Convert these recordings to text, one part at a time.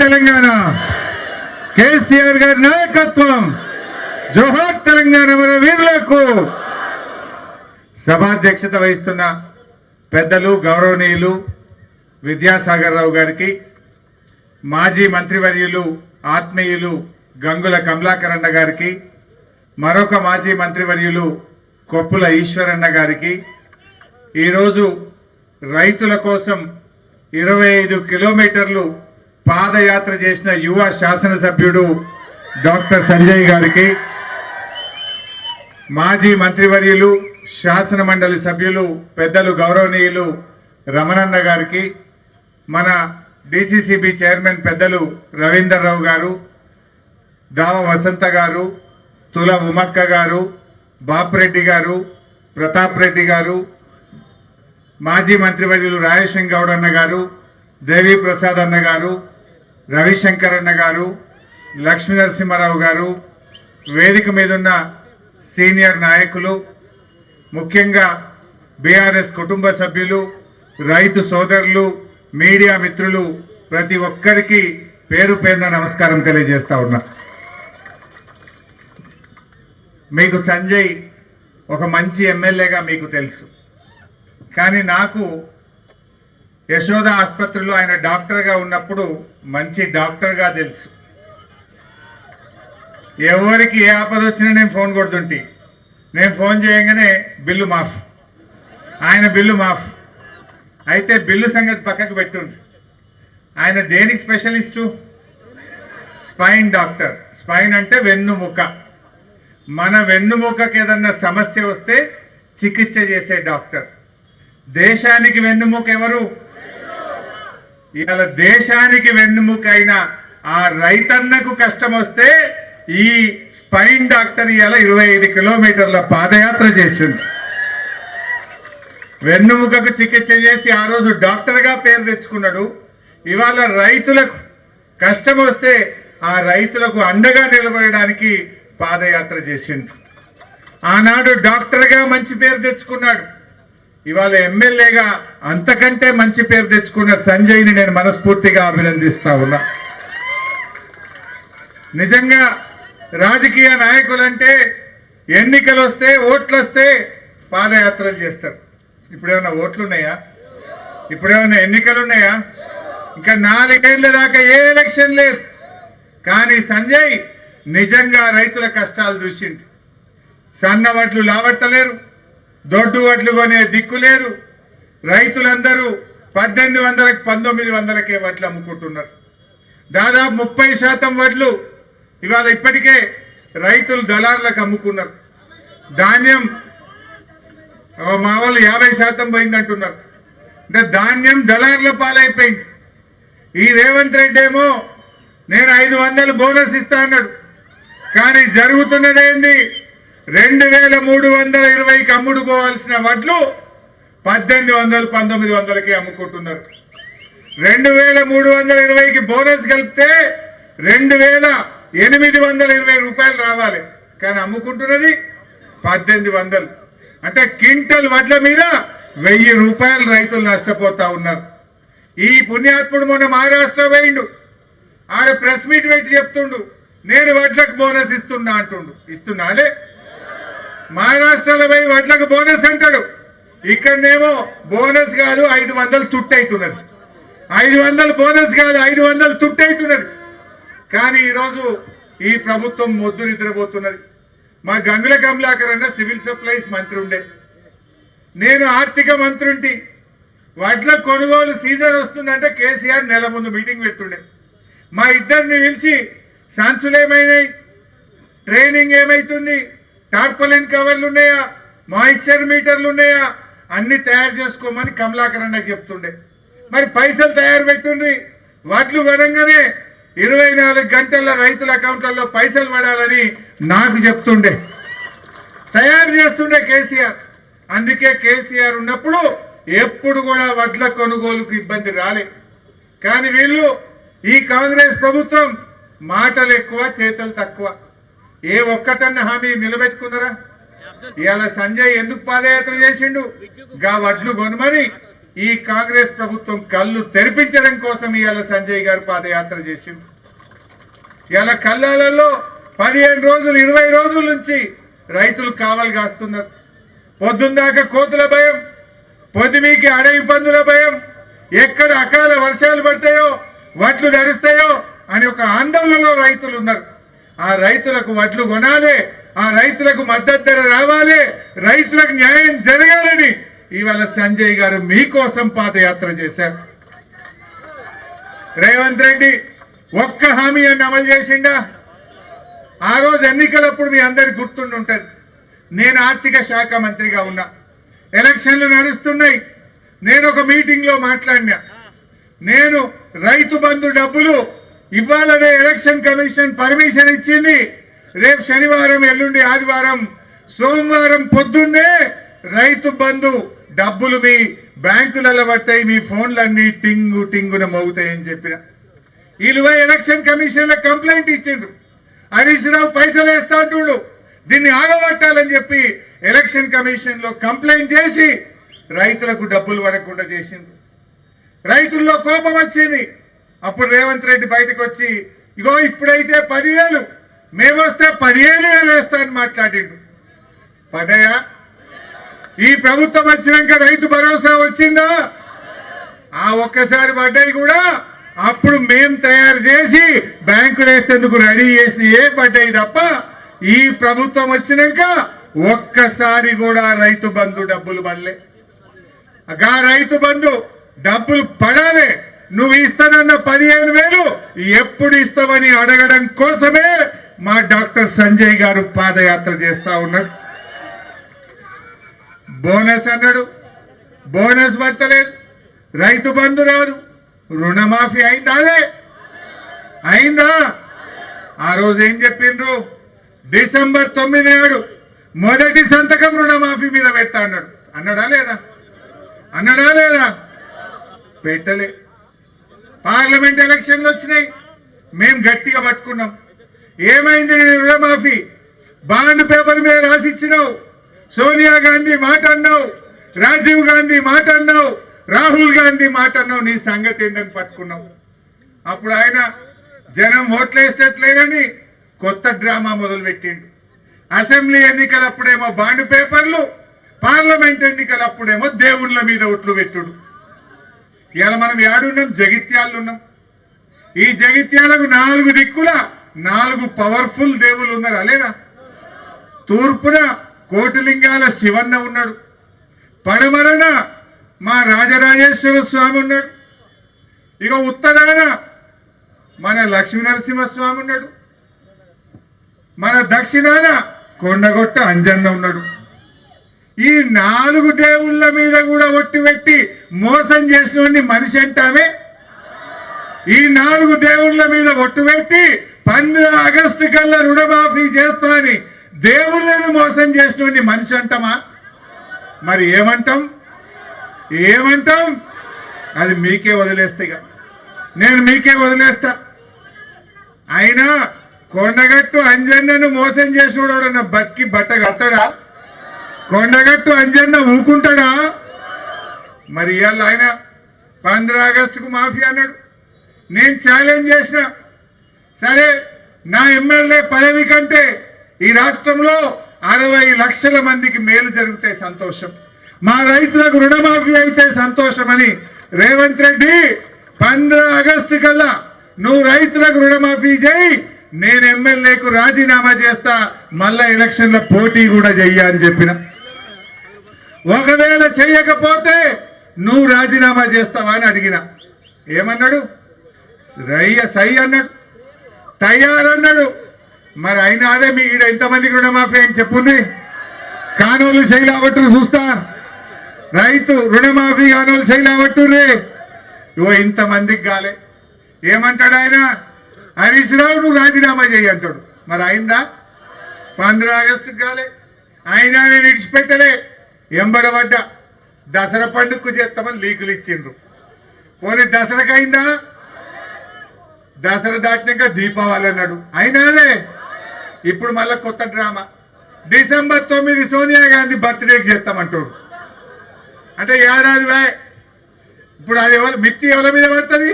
తెలంగాణ, కేసీఆర్ గారి నాయకత్వం, జోహార్ తెలంగాణ మన వీరులకు. సభాధ్యక్షత వహిస్తున్న పెద్దలు గౌరవనీయులు విద్యాసాగర్ రావు గారికి, మాజీ మంత్రివర్యులు ఆత్మీయులు గంగుల కమలాకరన్న గారికి, మరొక మాజీ మంత్రివర్యులు కొప్పుల ఈశ్వరన్న గారికి, ఈరోజు రైతుల కోసం 25 కిలోమీటర్లు పాదయాత్ర చేసిన యువ శాసనసభ్యుడు డాక్టర్ సంజయ్ గారికి, మాజీ మంత్రివర్యులు శాసన మండలి సభ్యులు పెద్దలు గౌరవనీయులు రమణన్న గారికి, మన డిసిసిబి చైర్మన్ పెద్దలు రవీందర్ రావు గారు, దావ వసంత గారు, తుల ఉమక్క గారు, బాపురెడ్డి గారు, ప్రతాప్ రెడ్డి గారు, మాజీ మంత్రివర్యులు రాజేశం గౌడ్ అన్న గారు, దేవి ప్రసాద్ అన్న గారు, రవిశంకర్ అన్న గారు, లక్ష్మీ నరసింహారావు గారు, వేదిక మీదున్న సీనియర్ నాయకులు, ముఖ్యంగా బీఆర్ఎస్ కుటుంబ సభ్యులు, రైతు సోదరులు, మీడియా మిత్రులు, ప్రతి ఒక్కరికి పేరు పేరున నమస్కారం తెలియజేస్తా ఉన్నా. మీకు సంజయ్ ఒక మంచి ఎమ్మెల్యేగా మీకు తెలుసు, కానీ నాకు యశోద ఆసుపత్రిలో ఆయన డాక్టర్గా ఉన్నప్పుడు మంచి డాక్టర్గా తెలుసు. ఎవరికి ఏ ఆపద వచ్చినా నేను ఫోన్ కొడుతుంటే, నేను ఫోన్ చేయగానే బిల్లు మాఫ్, ఆయన బిల్లు మాఫ్. అయితే బిల్లు సంగతి పక్కకు పెట్టుండ్రు. ఆయన దేనికి స్పెషలిస్టు? Spine doctor. స్పైన్ అంటే వెన్నుముక. మన వెన్నుముకకి ఏదన్నా సమస్య వస్తే చికిత్స చేసే డాక్టర్. దేశానికి వెన్నుముక ఎవరు? ఇవాళ దేశానికి వెన్నుముక అయిన ఆ రైతన్నకు కష్టం వస్తే ఈ స్పైన్ డాక్టర్ ఇవాళ 25 కిలోమీటర్ల పాదయాత్ర చేసింది. వెన్నుముకకు చికిత్స చేసి ఆ రోజు డాక్టర్గా పేరు తెచ్చుకున్నాడు. ఇవాళ రైతులకు కష్టం వస్తే ఆ రైతులకు అండగా నిలబడడానికి పాదయాత్ర చేసిండు. ఆనాడు డాక్టర్గా మంచి పేరు తెచ్చుకున్నాడు. ఇవాళ ఎమ్మెల్యేగా అంతకంటే మంచి పేరు తెచ్చుకున్న సంజయ్ని నేను మనస్ఫూర్తిగా అభినందిస్తా ఉన్నా. నిజంగా రాజకీయ నాయకులంటే ఎన్నికలు వస్తే, ఓట్లు వస్తే పాదయాత్రలు చేస్తారు. ఇప్పుడేమన్నా ఓట్లున్నాయా? ఇప్పుడేమన్నా ఎన్నికలు ఉన్నాయా? ఇంకా 4 ఏళ్ల దాకా ఏ ఎలక్షన్ లేదు. కానీ సంజయ్ నిజంగా రైతుల కష్టాలు చూసిండు. సన్న వడ్లు లావట్టలేరు, దొడ్డు వడ్లు కొనే దిక్కు లేదు. రైతులందరూ 1800కి 1900కే వడ్లు అమ్ముకుంటున్నారు. దాదాపు 30% వడ్లు ఇవాళ ఇప్పటికే రైతులు దళారులకు అమ్ముకున్నారు. ధాన్యం మా వాళ్ళు 50% పోయిందంటున్నారు. అంటే ధాన్యం దళారుల పాలైపోయింది. ఈ రేవంత్ రెడ్డి ఏమో నేను 500 బోనస్ ఇస్తా అన్నాడు. కానీ జరుగుతున్నదేంది? 2320కి అమ్ముడు పోవాల్సిన వడ్లు 1800 1900కి అమ్ముకుంటున్నారు. 2320కి బోనస్ కలిపితే 2820 రూపాయలు రావాలి. కానీ అమ్ముకుంటున్నది 1800. అంటే క్వింటల్ వడ్ల మీద 1000 రూపాయలు రైతులు నష్టపోతా ఉన్నారు. ఈ పుణ్యాత్ముడు మొన్న మహారాష్ట్ర పోయిండు. ఆడ ప్రెస్ మీట్ పెట్టి చెప్తుండు, నేను వడ్లకు బోనస్ ఇస్తున్నా అంటుండు. ఇస్తున్నాడే? మహారాష్ట్రలో పోయి వడ్లకు బోనస్ అంటాడు. ఇక్కడనేమో బోనస్ కాదు 500 తుట్టయితున్నది. 500 బోనస్ కాదు 500 తుట్టయితున్నది. కానీ ఈరోజు ఈ ప్రభుత్వం మొద్దు నిద్రపోతున్నది. మా గంగుల కమలాకర్ అన్న సివిల్ సప్లైస్ మంత్రి ఉండే, నేను ఆర్థిక మంత్రి ఉంటి. వడ్ల కొనుగోలు సీజన్ వస్తుందంటే కేసీఆర్ నెల ముందు మీటింగ్ పెడుతుండే. మా ఇద్దరిని పిలిచి సంచులేమైనాయి, ట్రైనింగ్ ఏమైతుంది, టార్పలిన్ కవర్లు ఉన్నాయా, మాయిశ్చర్ మీటర్లు ఉన్నాయా, అన్ని తయారు చేసుకోమని కమలాకర్ అన్నకి చెప్తుండే. మరి పైసలు తయారు పెట్టుండ్రి. వడ్లు కొనంగానే 24 గంటల రైతుల అకౌంట్లలో పైసలు పడాలని నాకు చెప్తుండే, తయారు చేస్తుండే కేసీఆర్. అందుకే కేసీఆర్ ఉన్నప్పుడు ఎప్పుడు కూడా వడ్ల కొనుగోలుకు ఇబ్బంది రాలే. కానీ వీళ్ళు ఈ కాంగ్రెస్ ప్రభుత్వం మాటలు ఎక్కువ, చేతలు తక్కువ. ఏ ఒక్కటన్న హామీ నిలబెట్టుకున్నారా? ఇవాళ సంజయ్ ఎందుకు పాదయాత్ర చేసిండు? గా వడ్లు కొనమని ఈ కాంగ్రెస్ ప్రభుత్వం కళ్ళు తెరిపించడం కోసం ఇవాళ సంజయ్ గారు పాదయాత్ర చేసింది. ఇవాళ కళ్ళాలలో 15 రోజులు 20 రోజుల నుంచి రైతులు కావలి కాస్తున్నారు. పొద్దుందాకా కోతుల భయం, పొద్దుమీకి అడవి పందుల భయం, ఎక్కడ అకాల వర్షాలు పడతాయో వడ్లు తడుస్తాయో అని ఒక ఆందోళనలో రైతులు ఉన్నారు. ఆ రైతులకు వడ్లు కొనాలి, ఆ రైతులకు మద్దతు ధర రావాలి, రైతులకు న్యాయం జరగాలని ఇవాళ సంజయ్ గారు మీకోసం పాదయాత్ర చేశారు. రేవంత్ రెడ్డి ఒక్క హామీ అని అమలు చేసిండా? ఆ రోజు ఎన్నికలప్పుడు మీ అందరికి గుర్తుండుంటది, నేను ఆర్థిక శాఖ మంత్రిగా ఉన్నా, ఎలక్షన్లు నడుస్తున్నాయి. నేను ఒక మీటింగ్ లో మాట్లాడినా, నేను రైతు బంధు డబ్బులు ఇవ్వాలనే ఎలక్షన్ కమిషన్ పర్మిషన్ ఇచ్చింది. రేపు శనివారం, ఎల్లుండి ఆదివారం, సోమవారం పొద్దున్నే రైతు బంధు డబ్బులు మీ బ్యాంకులలో పడతాయి, మీ ఫోన్లన్నీ టింగు టింగున మోగుతాయని చెప్పిన. వీళ్ళు ఎలక్షన్ కమిషన్ లో కంప్లైంట్ ఇచ్చిండ్రు, హరీష్ రావు పైసలు వేస్తా అంటుడు, దీన్ని ఆగబట్టాలని చెప్పి ఎలక్షన్ కమిషన్ లో కంప్లైంట్ చేసి రైతులకు డబ్బులు పడకుండా చేసిండ్రు. రైతుల్లో కోపం వచ్చింది. అప్పుడు రేవంత్ రెడ్డి బయటకు వచ్చి, ఇగో ఇప్పుడైతే 10,000, మేమొస్తే 15,000 వేస్తా అని మాట్లాడిండు. పడ్డాయా? ఈ ప్రభుత్వం వచ్చినాక రైతు భరోసా వచ్చిందా? ఆ ఒక్కసారి పడ్డాయి కూడా అప్పుడు మేం తయారు చేసి బ్యాంకులు వేసేందుకు రెడీ చేసి పడ్డాయి తప్ప ఈ ప్రభుత్వం వచ్చినాక ఒక్కసారి కూడా రైతు బంధు డబ్బులు పడలే. ఆ రైతు బంధు డబ్బులు పడాలి, నువ్వు ఇస్తానన్న 15,000 ఎప్పుడు ఇస్తావని అడగడం కోసమే మా డాక్టర్ సంజయ్ గారు పాదయాత్ర చేస్తా ఉన్నాడు. బోనస్ అన్నాడు, బోనస్ పడతలేదు, రైతు బంధు రాదు, రుణమాఫీ అయిందా? అయిందా? ఆ రోజు ఏం చెప్పిండ్రు? డిసెంబర్ 9 నాడు మొదటి సంతకం రుణమాఫీ మీద పెడతా అన్నాడు. అన్నాడా లేదా? అన్నాడా లేదా? పెట్టలే. పార్లమెంట్ ఎలక్షన్లు వచ్చినాయి, మేము గట్టిగా పట్టుకున్నాం. ఏమైంది రుణమాఫీ? బాండ్ పేపర్ మీద రాసిచ్చినావు, సోనియా గాంధీ మాట అన్నావు, రాజీవ్ గాంధీ మాట అన్నావు, రాహుల్ గాంధీ మాట అన్నావు, నీ సంగతి ఏందని పట్టుకున్నావు. అప్పుడు ఆయన జనం ఓట్లేసేట్లేదని కొత్త డ్రామా మొదలు పెట్టిండు. అసెంబ్లీ ఎన్నికలప్పుడేమో బాండ్ పేపర్లు, పార్లమెంట్ ఎన్నికలప్పుడేమో దేవుళ్ళ మీద ఒట్లు పెట్టుడు. ఇవాళ మనం ఏడున్నాం? జగిత్యాలు ఉన్నాం. ఈ జగిత్యాలకు 4 దిక్కుల 4 పవర్ఫుల్ దేవుళ్ళు ఉన్నారు, అలేనా? తూర్పున కోటిలింగాల శివన్న ఉన్నాడు, పడమరన మా రాజరాజేశ్వర స్వామి ఉన్నాడు, ఇక ఉత్తరాన మన లక్ష్మీ నరసింహస్వామి ఉన్నాడు, మన దక్షిణాన కొండగొట్ట అంజన్న ఉన్నాడు. ఈ 4 దేవుళ్ళ మీద కూడా ఒట్టి పెట్టి మోసం చేసిన మనిషి అంటామే. ఈ 4 దేవుళ్ళ మీద ఒట్టు పెట్టి 15 ఆగస్టు కల్లా రుణమాఫీ చేస్తానని దేవుళ్ళను మోసం చేసిన మనిషి అంటామా? మరి ఏమంటాం? ఏమంటాం? అది మీకే వదిలేస్తేగా, నేను మీకే వదిలేస్తా. అయినా కొండగట్టు అంజన్నను మోసం చేసినోడన్నా బతికి బట్ట కడతాడా? కొండగట్టు అంజన్న ఊకుంటాడా? మరి ఇవాళ ఆయన 15 ఆగస్టుకు మాఫీ అన్నాడు. నేను ఛాలెంజ్ చేసిన, సరే నా ఎమ్మెల్యే పదవి కంటే ఈ రాష్ట్రంలో 60 లక్షల మందికి మేలు జరిగితే సంతోషం, మా రైతులకు రుణమాఫీ అయితే సంతోషమని రేవంత్ రెడ్డి 15 ఆగస్టు కల్లా నువ్వు రైతులకు రుణమాఫీ చేయి, నేను ఎమ్మెల్యేకు రాజీనామా చేస్తా, మళ్ళా ఎలక్షన్ల పోటీ కూడా చెయ్య అని చెప్పిన. ఒకవేళ చెయ్యకపోతే నువ్వు రాజీనామా చేస్తావా అని అడిగిన. ఏమన్నాడు? సై అన్నాడు, తయారన్నాడు. మరి అయినా అదే మీ ఈడ ఎంతమందికి రుణమాఫీ అని చెప్పుంది? కానోళ్ళు శైలావట్టురు చూస్తా, రైతు రుణమాఫీ కానోళ్ళు శైలావట్టురే. ఇవో ఇంతమందికి కాలే. ఏమంటాడు ఆయన? హరీష్ రావు నువ్వు రాజీనామా చేయి అంటాడు. మరి అయిందా? 15 ఆగస్టుకు కాలే. అయినా నేను విడిచిపెట్టలే, ఎంబడబడ్డా. దసరా పండుగకు చేస్తామని లీకులు ఇచ్చిండ్రు. పోనీ దసరాకు అయిందా? దసరా దాటినాక దీపావళి అన్నాడు, అయినాలే. ఇప్పుడు మళ్ళా కొత్త డ్రామా, డిసెంబర్ 9 సోనియా గాంధీ బర్త్డేకి చేస్తామంటాడు. అంటే ఏడాది ఇప్పుడు అది మిత్తి ఎవరి మీద పడుతుంది?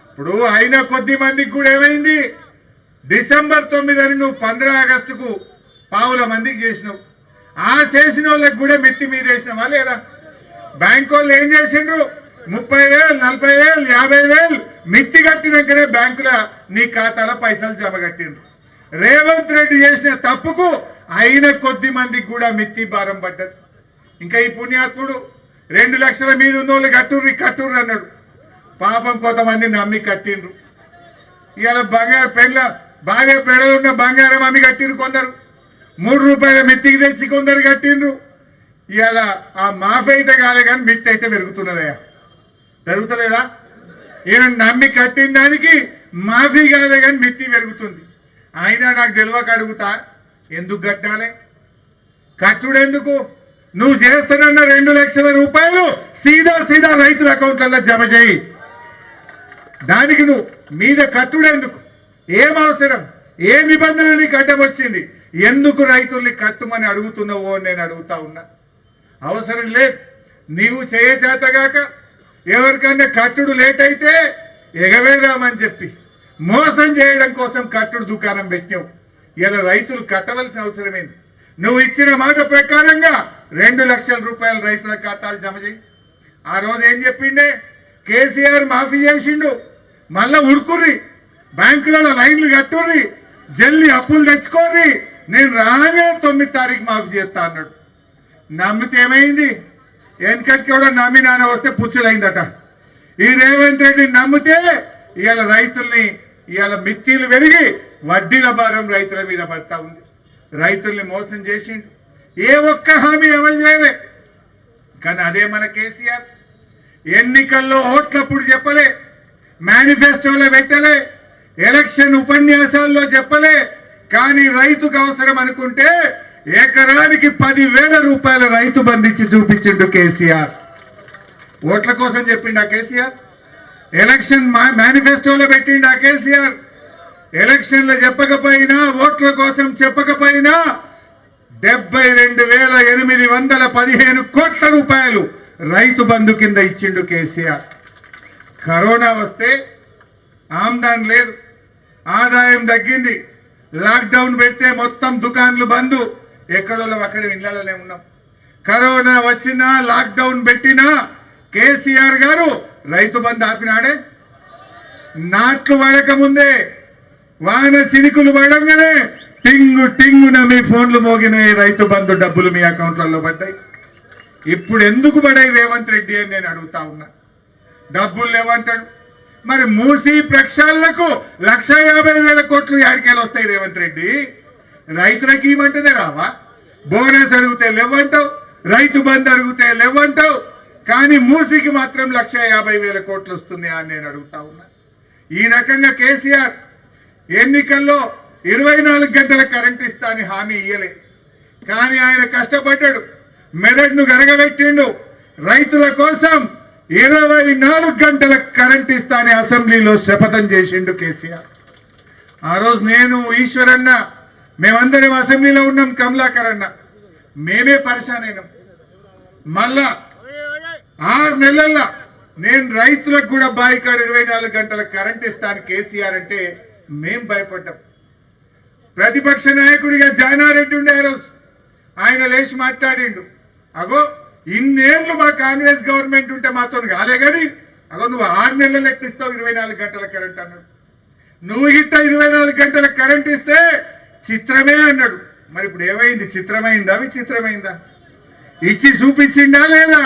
ఇప్పుడు అయిన కొద్ది మందికి కూడా ఏమైంది, డిసెంబర్ 9 అని నువ్వు 15 ఆగస్టుకు పావుల మందికి చేసినావు. ఆ చేసిన వాళ్ళకి కూడా మిత్తి మీద వేసినవా లేదా? బ్యాంకు వాళ్ళు ఏం చేసిండ్రు, 30,000, 40,000, 50,000 మిత్తి కట్టినాకనే బ్యాంకుల నీ ఖాతాలో పైసలు జమ కట్టిండ్రు. రేవంత్ రెడ్డి చేసిన తప్పుకు అయిన కొద్ది మందికి కూడా మిత్తి భారం పడ్డది. ఇంకా ఈ పుణ్యాత్ముడు 2 లక్షల మీద ఉన్న వాళ్ళు కట్టుర్రు అన్నాడు. పాపం కొంతమంది నమ్మి కట్టిండ్రు. ఇవాళ బంగారు భార్య పెడలున్న బంగారం అమ్మి కట్టిండ్రు కొందరు, 3 రూపాయల మిత్తికి తెచ్చి కొందరు కట్టిండ్రు. ఇవాళ ఆ మాఫీ అయితే కాలే కానీ మిత్తి అయితే పెరుగుతున్నదయ్యా, పెరుగుతలేదా? ఈయన నమ్మి కట్టిన దానికి మాఫీ కాలే కానీ మిత్తి పెరుగుతుంది. అయినా నాకు తెలియక అడుగుతా, ఎందుకు కట్టాలి? కట్టుడు ఎందుకు? నువ్వు చేస్తానన్న 2 లక్షల రూపాయలు సీదా రైతుల అకౌంట్లలో జమ చేయి. దానికి నువ్వు మీద కట్టుడు ఎందుకు? ఏం అవసరం? ఏ నిబంధన నీకు అడ్డం వచ్చింది? ఎందుకు రైతుల్ని కట్టుమని అడుగుతున్నావో నేను అడుగుతా ఉన్నా. అవసరం లేదు. నీవు చేయచేతగాక ఎవరికన్నా కట్టుడు లేట్ అయితే ఎగవేద్దామని చెప్పి మోసం చేయడం కోసం కట్టుడు దుకాణం పెట్టావు. ఇలా రైతులు కట్టవలసిన అవసరమేంది? నువ్వు ఇచ్చిన మాట ప్రకారంగా 2 లక్షల రూపాయలు రైతుల ఖాతాలు జమ చేయి. ఆ రోజు ఏం చెప్పిండే, కేసీఆర్ మాఫీ చేసిండు, మళ్ళా ఉరుకుర్రి, బ్యాంకులలో లైన్లు కట్టుర్రి, జల్లి అప్పులు తెచ్చుకోర్రి, నేను రానే 9 తారీఖు మాఫీ చేస్తా అన్నాడు. నమ్మితే ఏమైంది? ఎందుకంటే కూడా నమ్మి నాన్న వస్తే పుచ్చులైందట. ఈ రేవంత్ రెడ్డి నమ్మితే ఇవాళ రైతుల్ని ఇవాళ మిత్తిలు పెరిగి వడ్డీల భారం రైతుల మీద పడతా ఉంది. రైతుల్ని మోసం చేసిండు, ఏ ఒక్క హామీ అమలు చేయలే. కానీ అదే మన కేసీఆర్ ఎన్నికల్లో ఓట్లప్పుడు చెప్పలే, మేనిఫెస్టోలో పెట్టలే, ఎలక్షన్ ఉపన్యాసాల్లో చెప్పలే. కానీ రైతుకు అవసరం అనుకుంటే ఎకరానికి 10,000 రూపాయల రైతు బంధించి చూపించిండు కేసీఆర్. ఓట్ల కోసం చెప్పిండు ఆ కేసీఆర్, ఎలక్షన్ మేనిఫెస్టోలో పెట్టిండు ఆ కేసీఆర్. ఎలక్షన్లో చెప్పకపోయినా, ఓట్ల కోసం చెప్పకపోయినా 72,815 కోట్ల రూపాయలు రైతు బంధు కింద ఇచ్చిండు కేసీఆర్. కరోనా వస్తే ఆమ్దాన్ లేదు, ఆదాయం తగ్గింది, లాక్డౌన్ పెడితే మొత్తం దుకాన్లు బంధు, ఎక్కడో అక్కడ ఇళ్లలోనే ఉన్నాం. కరోనా వచ్చినా లాక్డౌన్ పెట్టినా కేసీఆర్ గారు రైతు బంధు ఆపినాడే. నాట్లు పడక ముందే, వాన చినుకులు పడంగానే టింగున మీ ఫోన్లు మోగినాయి, రైతు బంధు డబ్బులు మీ అకౌంట్లలో పడ్డాయి. ఇప్పుడు ఎందుకు పడాయి రేవంత్ రెడ్డి అని నేను అడుగుతా ఉన్నా. డబ్బులు లేవంటాడు. మరి మూసి ప్రక్షాళనకు 1,50,000 కోట్లు యాడికేలు వస్తాయి రేవంత్ రెడ్డి? రైతులకి ఇవ్వమంటేనే రావా? బోనస్ అడిగితే లేవంటావు, రైతు బంధు అడిగితే లేవంటావు, కానీ మూసికి మాత్రం 1,50,000 కోట్లు వస్తున్నాయా అని నేను అడుగుతా ఉన్నా. ఈ రకంగా కేసీఆర్ ఎన్నికల్లో 24 గంటల కరెంట్ ఇస్తా అని హామీ ఇయ్యలే. కానీ ఆయన కష్టపడ్డాడు, మెదడును గరగబెట్టిండు. రైతుల కోసం 24 గంటల కరెంట్ ఇస్తా అని అసెంబ్లీలో శపథం చేసిండు కేసీఆర్. ఆ రోజు నేను, ఈశ్వరన్న, మేమందరం అసెంబ్లీలో ఉన్నాం, కమలాకర్ అన్న, మేమే పరిశాన్ అయినాం. మళ్ళా 6 నెలల్లో నేను రైతులకు కూడా బాయికాడు 24 గంటల కరెంట్ ఇస్తాను కేసీఆర్ అంటే మేం భయపడ్డాం. ప్రతిపక్ష నాయకుడిగా జానారెడ్డి ఉండే ఆ రోజు, ఆయన లేచి మాట్లాడిండు, అగో ఇన్నేళ్లు మా కాంగ్రెస్ గవర్నమెంట్ ఉంటే మాతో కాలే కానీ అగో నువ్వు 6 నెలలు ఎక్కిస్తావు 24 గంటల కరెంట్ అన్నాడు. నువ్వు గిట్ట 24 గంటల కరెంట్ ఇస్తే చిత్రమే అన్నాడు. మరి ఇప్పుడు ఏమైంది? చిత్రమైందా విచిత్రమైందా? ఇచ్చి చూపించిండా లేదా?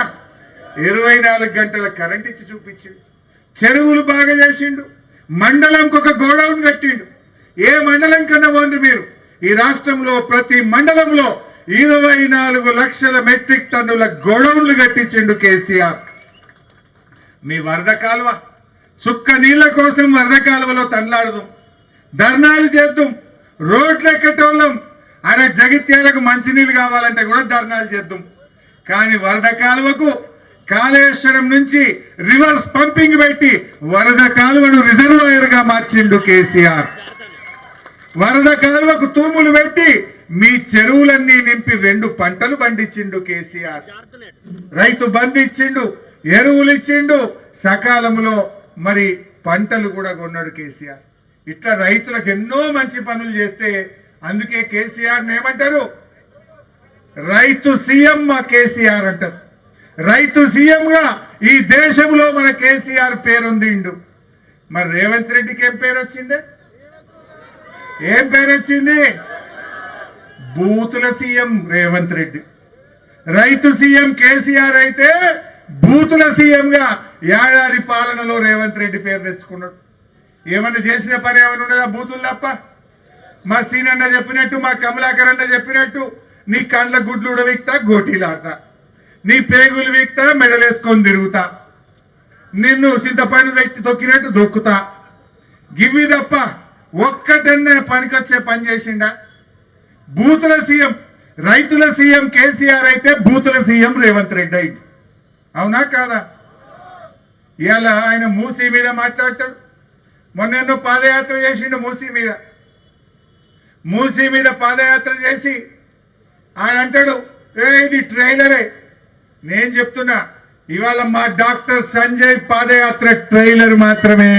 24 గంటల కరెంట్ ఇచ్చి చూపించిండు. చెరువులు బాగా చేసిండు, మండలంకి ఒక గోడౌన్ కట్టిండు. ఏ మండలం కన్నా పోండి మీరు, ఈ రాష్ట్రంలో ప్రతి మండలంలో 24 లక్షల మెట్రిక్ టన్నుల గోడౌన్లు కట్టించిండు కేసీఆర్. మీ వరద కాలువ, చుక్క నీళ్ల కోసం వరద కాలువలో తన్లాడదాం, ధర్నాలు చేద్దాం, రోడ్లు ఎక్కటోళ్ళం, అరే జగిత్యాలకు మంచినీళ్ళు కావాలంటే కూడా ధర్నాలు చేద్దాం. కానీ వరద కాలువకు కాళేశ్వరం నుంచి రివర్స్ పంపింగ్ పెట్టి వరద కాలువను రిజర్వాయర్ గా మార్చిండు కేసీఆర్. వరద కాలువకు తూములు పెట్టి మీ చెరువులన్నీ నింపి 2 పంటలు పండించిండు కేసీఆర్. రైతు బంధు ఇచ్చిండు, ఎరువులు ఇచ్చిండు, సకాలంలో మరి పంటలు కూడా కొన్నాడు కేసీఆర్. ఇట్లా రైతులకు ఎన్నో మంచి పనులు చేస్తే అందుకే కేసీఆర్ ఏమంటారు, రైతు సీఎం మా కేసీఆర్ అంటారు. రైతు సీఎం గా ఈ దేశంలో మన కేసీఆర్ పేరొందిండు. మరి రేవంత్ రెడ్డికి ఏం పేరు వచ్చింది? ఏం పేరు వచ్చింది? బూతుల సీఎం రేవంత్ రెడ్డి. రైతు సీఎం కేసీఆర్ అయితే బూతుల సీఎం గా ఏడాది పాలనలో రేవంత్ రెడ్డి పేరు తెచ్చుకున్నాడు. ఏమన్నా చేసిన పని ఏమైనా ఉన్నదా బూతులు తప్ప? మా సీనన్న చెప్పినట్టు, మా కమలాకర్ అన్న చెప్పినట్టు, నీ కండ్ల గుడ్లు ఉడవిక్తా, గోటీలాడతా, నీ పేగులు వీక్తా, మెడలేసుకొని తిరుగుతా, నిన్ను చింతపండు వ్యక్తి తొక్కినట్టు దొక్కుతా, గివి తప్ప ఒక్కటన్నా పనికొచ్చే పని చేసిండా? బూతుల సీఎం, రైతుల సీఎం కేసీఆర్ అయితే బూతుల సీఎం రేవంత్ రెడ్డి అయింది. అవునా కాదా? ఇవాళ ఆయన మూసీ మీద మాట్లాడతాడు. మొన్న పాదయాత్ర చేసిండు మూసీ మీద పాదయాత్ర చేసి ఆయన అంటాడు, ఇది ట్రైలరే. నేను చెప్తున్నా, ఇవాళ మా డాక్టర్ సంజయ్ పాదయాత్ర ట్రైలర్ మాత్రమే.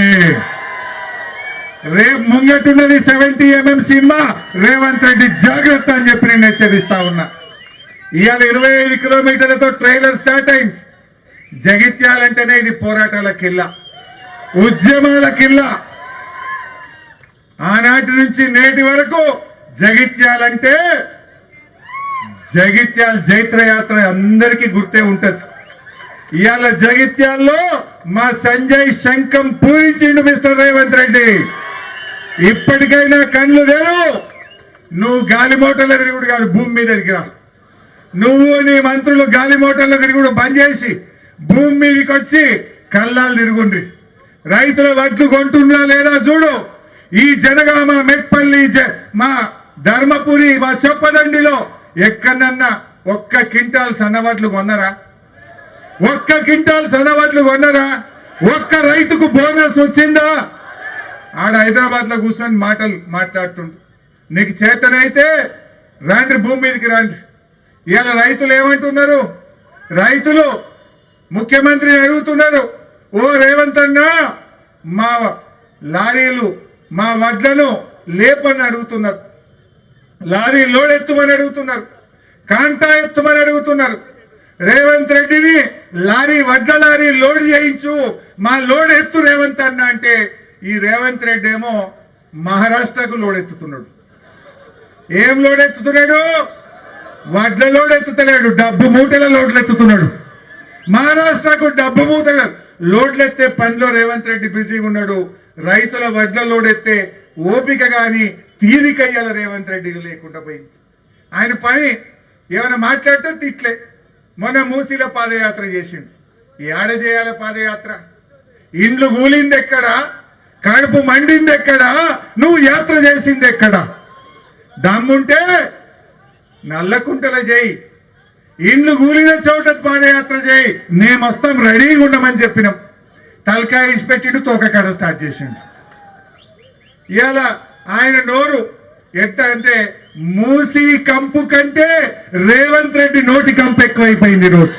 రేపు ముంగట్టున్నది 70mm సినిమా. రేవంత్ రెడ్డి జాగ్రత్త అని చెప్పి నేను హెచ్చరిస్తా ఉన్నా. ఇవాళ 25 కిలోమీటర్లతో ట్రైలర్ స్టార్ట్ అయింది. జగిత్యాలంటేనే ఇది పోరాటాల కిల్లా, ఉద్యమాల కిల్లా. ఆనాటి నుంచి నేటి వరకు జగిత్యాలంటే జగిత్యాల జైత్రయాత్ర అందరికీ గుర్తే ఉంటది. ఇవాళ జగిత్యాల్లో మా సంజయ్ శంఖం పూరించిండు మిస్టర్ రేవంత్ రెడ్డి. ఇప్పటికైనా కళ్ళు తెరు. నువ్వు గాలి మోటార్ల తిరుగుడు కాదు, భూమి మీద దిగిరా. నువ్వు నీ మంత్రులు గాలి మోటార్ల తిరుగుడు బంద్ చేసి భూమి మీదకి వచ్చి కళ్ళాలు తిరుగుండ్రి. రైతుల వడ్లు కొంటున్నా లేదా చూడు. ఈ జనగామ, మెట్పల్లి, మా ధర్మపురి, మా చొప్పదండిలో ఎక్కడన్నా ఒక్క క్వింటాల్ సన్నవడ్లు కొన్నరా? ఒక్క క్వింటాల్ సన్నవడ్లు కొన్నరా? ఒక్క రైతుకు బోనస్ వచ్చిందా? ఆడ హైదరాబాద్ లో కూర్చొని మాటలు మాట్లాడుతుండ్రు. నీకు చేతనైతే రండి, భూమి మీదకి రండి. ఇవాళ రైతులు ఏమంటున్నారు? రైతులు ముఖ్యమంత్రిని అడుగుతున్నారు, ఓ రేవంత్ అన్న మా లారీలు, మా వడ్లను లేపని అడుగుతున్నారు, లారీ లోడ్ ఎత్తుమని అడుగుతున్నారు, కాంటా ఎత్తుమని అడుగుతున్నారు. రేవంత్ రెడ్డిని వడ్ల లారీ లోడ్ చేయించు, మా లోడ్ ఎత్తు రేవంత్ అన్న అంటే ఈ రేవంత్ రెడ్డి ఏమో మహారాష్ట్రకు లోడ్ ఎత్తుతున్నాడు. ఏం లోడ్ ఎత్తుతున్నాడు? వడ్ల లోడ్ ఎత్తుతలేడు, డబ్బు మూటల లోడ్లు ఎత్తుతున్నాడు. మహారాష్ట్రకు డబ్బు మూటల లోడ్లు ఎత్తే పనిలో రేవంత్ రెడ్డి బిజీగా ఉన్నాడు. రైతుల వడ్ల లోడ్ ఎత్తే ఓపిక గాని తీరికయ్యాల రేవంత్ రెడ్డికి లేకుండా పోయింది. ఆయన పని ఏమైనా మాట్లాడితే తిట్లే. మొన్న మూసీలో పాదయాత్ర చేసిండు. ఏడ చేయాల పాదయాత్ర? ఇండ్లు కూలింది ఎక్కడా? కడుపు మండింది ఎక్కడా? నువ్వు యాత్ర చేసింది ఎక్కడా? దమ్ముంటే నల్లకుంటల చేయి, ఇండ్లు కూలిన చోట పాదయాత్ర చేయి, మేము వస్తాం, రెడీగా ఉండమని చెప్పినాం. తలకాయ ఇసిపెట్టిండు, తోకకాడ స్టార్ట్ చేసిండు. ఇవాళ ఆయన నోరు ఎట్ట అంటే మూసీ కంపు కంటే రేవంత్ రెడ్డి నోటి కంపు ఎక్కువైపోయింది. రోజు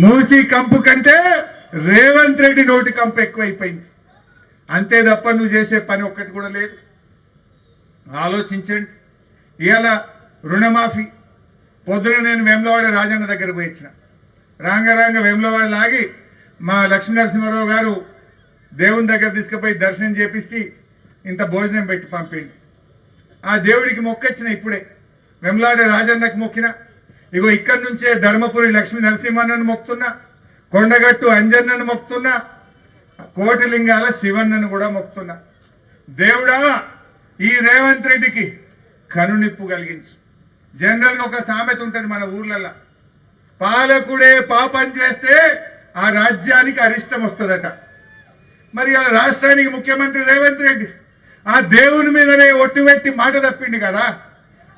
మూసీ కంపు కంటే రేవంత్ రెడ్డి నోటి కంపు ఎక్కువైపోయింది. అంతే తప్ప నువ్వు చేసే పని ఒక్కటి కూడా లేదు. ఆలోచించండి. ఇవాళ రుణమాఫీ పొద్దున నేను వేములవాడ రాజన్న దగ్గర పోయి ఇచ్చిన. రాంగ వేములవాడ లాగి మా లక్ష్మీనరసింహారావు గారు దేవుని దగ్గర తీసుకుపోయి దర్శనం చేపిస్తే ఇంత భోజనం పెట్టి పంపిండి. ఆ దేవుడికి మొక్కొచ్చిన. ఇప్పుడే వేములవాడ రాజన్నకు మొక్కిన. ఇగో ఇక్కడి నుంచే ధర్మపురి లక్ష్మీ నరసింహన్నను మొక్కుతున్నా, కొండగట్టు అంజన్నను మొక్కుతున్నా, కోటిలింగాల శివన్నను కూడా మొక్కుతున్నా. దేవుడా, ఈ రేవంత్ రెడ్డికి కనునిప్పు కలిగించు. జనరల్గా ఒక సామెత ఉంటుంది మన ఊర్లలో, పాలకుడే పాపం చేస్తే ఆ రాజ్యానికి అరిష్టం వస్తుందట. మరి ఆ రాష్ట్రానికి ముఖ్యమంత్రి రేవంత్ రెడ్డి ఆ దేవుని మీదనే ఒట్టు పెట్టి మాట తప్పిండు కదా.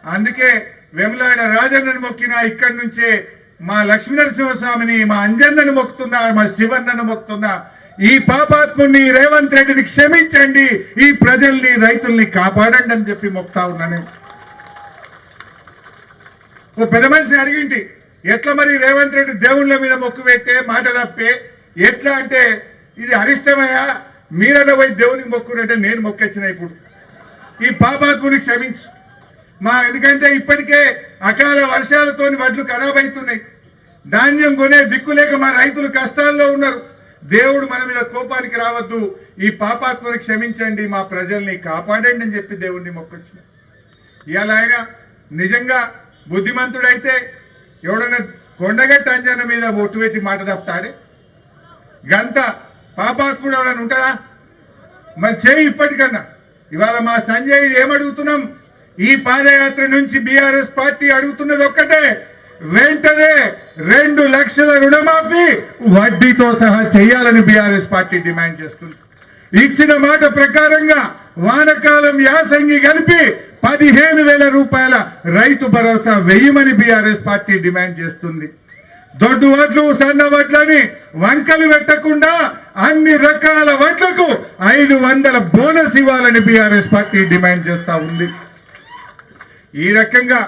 అందుకే వేములవాడ రాజన్నను మొక్కినా, ఇక్కడి నుంచే మా లక్ష్మీనరసింహస్వామిని, మా అంజన్నను మొక్కుతున్నా, మా శివన్నను మొక్కుతున్నా. ఈ పాపాత్ముని రేవంత్ రెడ్డిని క్షమించండి, ఈ ప్రజల్ని, రైతుల్ని కాపాడండి అని చెప్పి మొక్తా ఉన్నాను. ఓ పెద్ద మనిషిని అడిగింటి, ఎట్లా మరి రేవంత్ రెడ్డి దేవుళ్ళ మీద మొక్కు పెట్టే మాట తప్పే ఎట్లా అంటే ఇది అరిష్టమయ్యా, మీరన్నా పోయి దేవునికి మొక్కునంటే నేను మొక్కొచ్చిన ఇప్పుడు ఈ పాపాత్ముని క్షమించు ఎందుకంటే ఇప్పటికే అకాల వర్షాలతో వడ్లు ఖరాబ్ అవుతున్నాయి, ధాన్యం కొనే దిక్కు లేక మా రైతులు కష్టాల్లో ఉన్నారు. దేవుడు మన మీద కోపానికి రావద్దు, ఈ పాపాత్మని క్షమించండి, మా ప్రజల్ని కాపాడండి అని చెప్పి దేవుడిని మొక్కొచ్చిన. ఇవాళ ఆయన నిజంగా బుద్ధిమంతుడైతే ఎవడన్నా కొండగట్ట అంజన మీద ఒట్టు పెట్టి మాట తప్పుతాడే? గంత పాపాత్ముడు ఎవడన్నా ఉంటారా? మరి చేయి ఇప్పటికన్నా. ఇవాళ మా సంజయ్ ఏమడుగుతున్నాం, ఈ పాదయాత్ర నుంచి బీఆర్ఎస్ పార్టీ అడుగుతున్నది ఒక్కటే, వెంటనే 2 లక్షల రుణమాఫీ వడ్డీతో సహా చేయాలని బీఆర్ఎస్ పార్టీ డిమాండ్ చేస్తుంది. ఇచ్చిన మాట ప్రకారంగా వానకాలం యాసంగి కలిపి 15,000 రూపాయల రైతు భరోసా వేయమని బీఆర్ఎస్ పార్టీ డిమాండ్ చేస్తుంది. దొడ్డు వడ్లు సన్న వడ్లని వంకలు పెట్టకుండా అన్ని రకాల వడ్లకు 500 బోనస్ ఇవ్వాలని బీఆర్ఎస్ పార్టీ డిమాండ్ చేస్తా ఉంది. ఈ రకంగా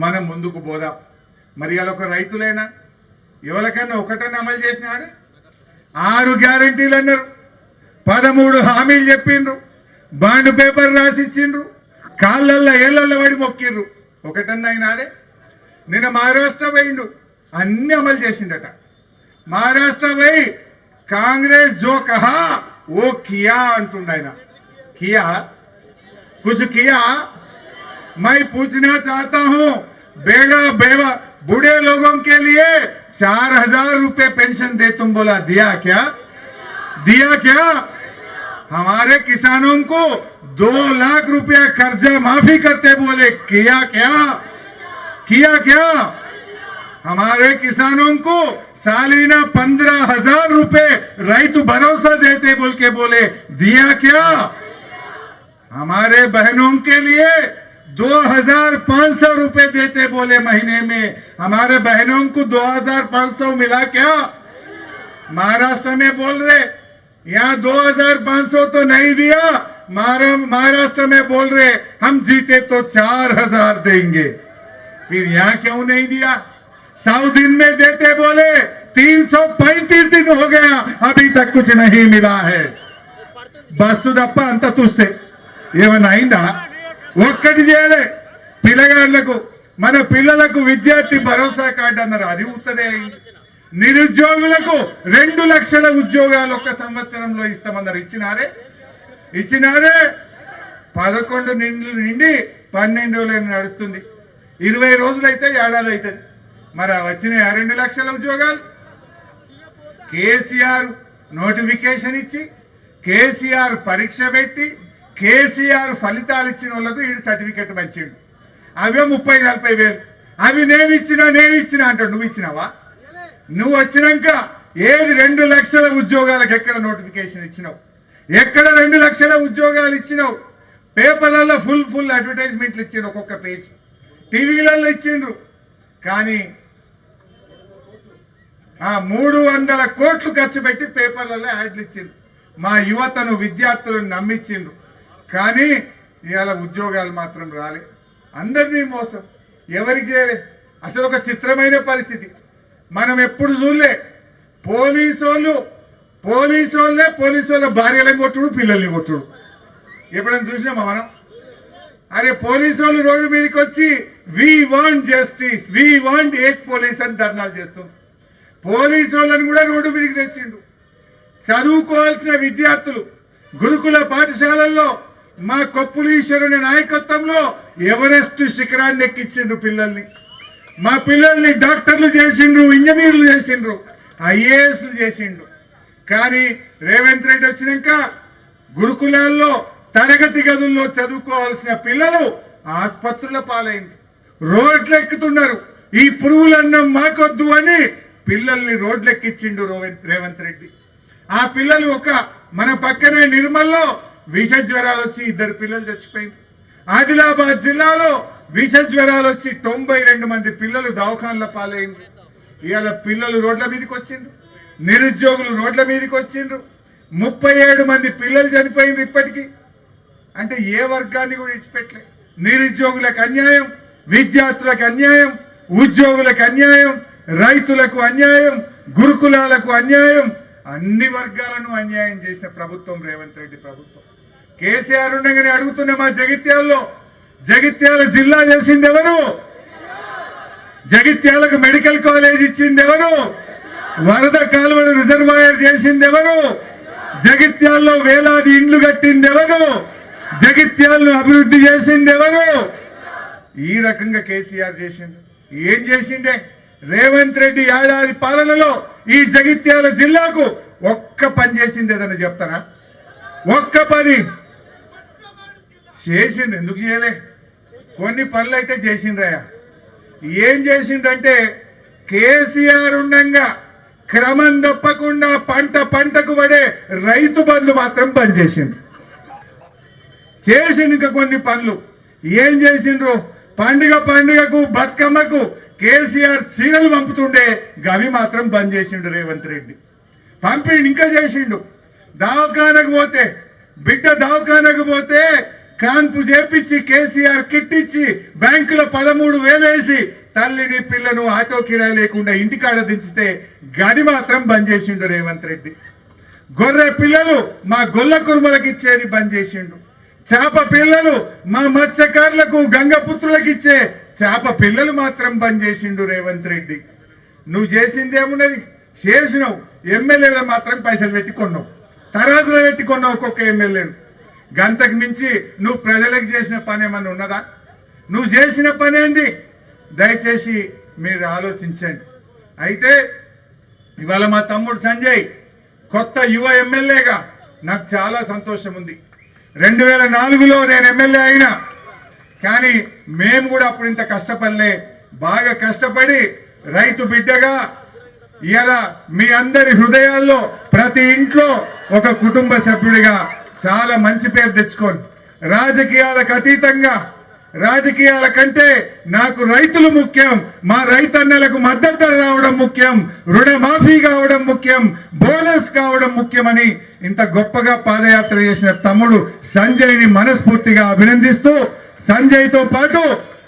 మనం ముందుకు పోదాం. మరి అలా ఒక రైతులైనా ఎవరికన్నా ఒకటన్నా అమలు చేసినాడు? 6 గ్యారంటీలు అన్నారు, 13 హామీలు చెప్పిండ్రు, బాండ్ పేపర్ రాసిచ్చిండ్రు, కాళ్ళల్లో ఏళ్ళల్లో పడి మొక్కిండ్రు. ఒకటన్నా అయినాదే? నిన్న మహారాష్ట్ర పోయిండు, అన్ని అమలు చేసిండట. మహారాష్ట్ర పోయి కాంగ్రెస్ జో కహా ఓ కియా అంటుండ ఆయన. కియా కుछ किया? मैं पूछना चाहता हूं, बेवा बूढ़े लोगों के लिए 4,000 रुपए पेंशन दे तुम बोला, दिया क्या? दिया क्या? हमारे किसानों को 2 लाख रुपया कर्जा माफी करते बोले, किया क्या? किया क्या? हमारे किसानों को सालीना 15,000 रुपए రైతు भरोसा देते बोल के बोले, दिया क्या? हमारे बहनों के लिए 2,500 रुपए देते बोले महीने में, हमारे बहनों को 2,500 मिला क्या? महाराष्ट्र में बोल रहे यहाँ 2,500 तो नहीं दिया, महाराष्ट्र में बोल रहे हम जीते तो 4,000 देंगे। फिर यहाँ क्यों नहीं दिया? 100 दिन में देते बोले, 335 दिन हो गया, अभी तक कुछ नहीं मिला है. బస్సుదప్ప అంత తుస్సే ఏమన్నా అయిందా? ఒక్కటి చేయలే. పిల్లగాళ్లకు మన పిల్లలకు విద్యార్థి భరోసా కార్డు అన్నారు, అది ఉత్తదే అయింది. నిరుద్యోగులకు 2 లక్షల ఉద్యోగాలు 1 సంవత్సరంలో ఇస్తామన్నారు, ఇచ్చినారే? ఇచ్చినారే? 11 నిండి 12 నడుస్తుంది, 20 రోజులైతే ఏడాది అవుతుంది. మరి వచ్చిన 2 లక్షల ఉద్యోగాలు కేసీఆర్ నోటిఫికేషన్ ఇచ్చి, కేసీఆర్ పరీక్ష పెట్టి, కేసీఆర్ ఫలితాలు ఇచ్చిన వాళ్ళకు ఈ సర్టిఫికెట్ వచ్చిండు. అవే 30-40 వేలు. అవి నేను ఇచ్చిన అంటాడు. నువ్వు ఇచ్చినావా? నువ్వు వచ్చినాక ఏది 2 లక్షల ఉద్యోగాలకు ఎక్కడ నోటిఫికేషన్ ఇచ్చినావు? ఎక్కడ 2 లక్షల ఉద్యోగాలు ఇచ్చినావు? పేపర్లలో ఫుల్ అడ్వర్టైజ్మెంట్లు ఇచ్చిండ్రు, ఒక్కొక్క పేజీ టీవీలలో ఇచ్చిండ్రు. కానీ 300 కోట్లు ఖర్చు పెట్టి పేపర్లలో యాడ్లు ఇచ్చిండ్రు. మా యువతను విద్యార్థులను నమ్మించిండ్రు. కానీ ఇవాళ ఉద్యోగాలు మాత్రం రాలే. అందరినీ మోసం, ఎవరికి చేయలే. అసలు ఒక చిత్రమైన పరిస్థితి మనం ఎప్పుడు చూడలే. పోలీసు వాళ్ళ భార్యలను కొట్టుడు, పిల్లల్ని కొట్టుడు ఎప్పుడైనా చూసినామా మనం? అరే పోలీసు వాళ్ళు రోడ్డు మీదకి వచ్చి we want justice, we want ఏక్ పోలీస్ అని ధర్నాలు చేస్తుంది. పోలీసు వాళ్ళని కూడా రోడ్డు మీదకి తెచ్చిండు. చదువుకోవాల్సిన విద్యార్థులు గురుకుల పాఠశాలల్లో మా కొప్పులీశ్వరుని నాయకత్వంలో ఎవరెస్ట్ శిఖరాన్ని ఎక్కించిండ్రు పిల్లల్ని. మా పిల్లల్ని డాక్టర్లు చేసిండ్రు, ఇంజనీర్లు చేసిండ్రు, ఐఏఎస్లు చేసిండ్రు. కానీ రేవంత్ రెడ్డి వచ్చినాక గురుకులాల్లో తరగతి గదుల్లో చదువుకోవాల్సిన పిల్లలు ఆసుపత్రుల పాలైంది, రోడ్లు ఎక్కుతున్నారు. ఈ పురుగులన్నం మాకొద్దు అని పిల్లల్ని రోడ్లు ఎక్కించిండు రేవంత్ రెడ్డి. ఆ పిల్లలు మన పక్కనే నిర్మల్లో విష జ్వరాలు వచ్చి 2 పిల్లలు చచ్చిపోయింది. ఆదిలాబాద్ జిల్లాలో విష జ్వరాలు వచ్చి 92 మంది పిల్లలు దవాఖాన్ల పాలైంది. ఇవాళ పిల్లలు రోడ్ల మీదకి వచ్చిండ్రు, నిరుద్యోగులు రోడ్ల మీదకి వచ్చిండ్రు. 37 మంది పిల్లలు చనిపోయిండ్రు ఇప్పటికీ. అంటే ఏ వర్గాన్ని కూడా ఇచ్చిపెట్టలే. నిరుద్యోగులకు అన్యాయం, విద్యార్థులకు అన్యాయం, ఉద్యోగులకు అన్యాయం, రైతులకు అన్యాయం, గురుకులాలకు అన్యాయం, అన్ని వర్గాలను అన్యాయం చేసిన ప్రభుత్వం రేవంత్ రెడ్డి ప్రభుత్వం. కేసీఆర్ ఉండగానే అడుగుతున్న మా జగిత్యాల జిల్లా చేసింది ఎవరు? జగిత్యాలకు మెడికల్ కాలేజ్ ఇచ్చింది ఎవరు? వరద కాలువలు రిజర్వాయర్ చేసింది ఎవరు? జగిత్యాల్లో వేలాది ఇండ్లు కట్టింది ఎవరు? జగిత్యాలను అభివృద్ధి చేసింది ఎవరు? ఈ రకంగా కేసీఆర్ చేసిండు. ఏం చేసిండే? రేవంత్ రెడ్డి ఏడాది పాలనలో ఈ జగిత్యాల జిల్లాకు ఒక్క పని చేసింది ఏదన్నా చెప్తారా? ఒక్క పని చేసిండు. ఎందుకు చేయలే? కొన్ని పనులు అయితే చేసిండ్రయ్యా. ఏం చేసిండంటే కేసీఆర్ ఉండగా క్రమం తప్పకుండా పంటకు పడే రైతు బంధు మాత్రం బంద్ చేసిండు. చేసిండు ఇంకా కొన్ని పనులు. ఏం చేసిండ్రు? పండుగకు బతుకమ్మకు కేసీఆర్ చీరలు పంపుతుండే, గవి మాత్రం బంద్ చేసిండు రేవంత్ రెడ్డి. పంపిండు. ఇంకా చేసిండు. దవాఖానకు పోతే బిడ్డ దవాఖానకు పోతే కాన్పు చేపించి కేసీఆర్ కిట్ ఇచ్చి బ్యాంకులో 13,000 వేసి తల్లిని పిల్లను ఆటో కిరాయి లేకుండా ఇంటికాడ దించితే గది మాత్రం బంద్ చేసిండు రేవంత్ రెడ్డి. గొర్రె పిల్లలు మా గొల్ల కుర్మలకు ఇచ్చేది బంద్ చేసిండు. చేప పిల్లలు మా మత్స్యకారులకు గంగపుత్రులకు ఇచ్చే చేప పిల్లలు మాత్రం బంద్ చేసిండు రేవంత్ రెడ్డి. నువ్వు చేసిందేమున్నది? చేసినావు. ఎమ్మెల్యేలు మాత్రం పైసలు పెట్టి కొన్నావు, తరాజులో పెట్టి కొన్నావు ఒక్కొక్క ఎమ్మెల్యేను. గంతకు మించి నువ్వు ప్రజలకు చేసిన పని ఏమన్నా ఉన్నదా? నువ్వు చేసిన పని ఏంది? దయచేసి మీరు ఆలోచించండి. అయితే ఇవాళ మా తమ్ముడు సంజయ్ కొత్త యువ ఎమ్మెల్యేగా నాకు చాలా సంతోషం ఉంది. 2004లో నేను ఎమ్మెల్యే అయినా, కానీ మేము కూడా అప్పుడు ఇంత కష్టపడలే. బాగా కష్టపడి రైతు బిడ్డగా ఇలా మీ అందరి హృదయాల్లో ప్రతి ఇంట్లో ఒక కుటుంబ సభ్యుడిగా చాలా మంచి పేరు తెచ్చుకోండి. రాజకీయాలకు అతీతంగా, రాజకీయాల కంటే నాకు రైతులు ముఖ్యం, మా రైతన్నలకు మద్దతు రావడం ముఖ్యం, రుణమాఫీ కావడం ముఖ్యం, బోనస్ కావడం ముఖ్యమని ఇంత గొప్పగా పాదయాత్ర చేసిన తమ్ముడు సంజయ్ని మనస్ఫూర్తిగా అభినందిస్తూ, సంజయ్తో పాటు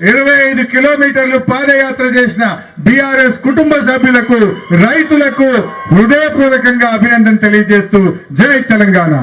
25 కిలోమీటర్లు పాదయాత్ర చేసిన బీఆర్ఎస్ కుటుంబ సభ్యులకు, రైతులకు హృదయపూర్వకంగా అభినందన తెలియజేస్తూ జై తెలంగాణ.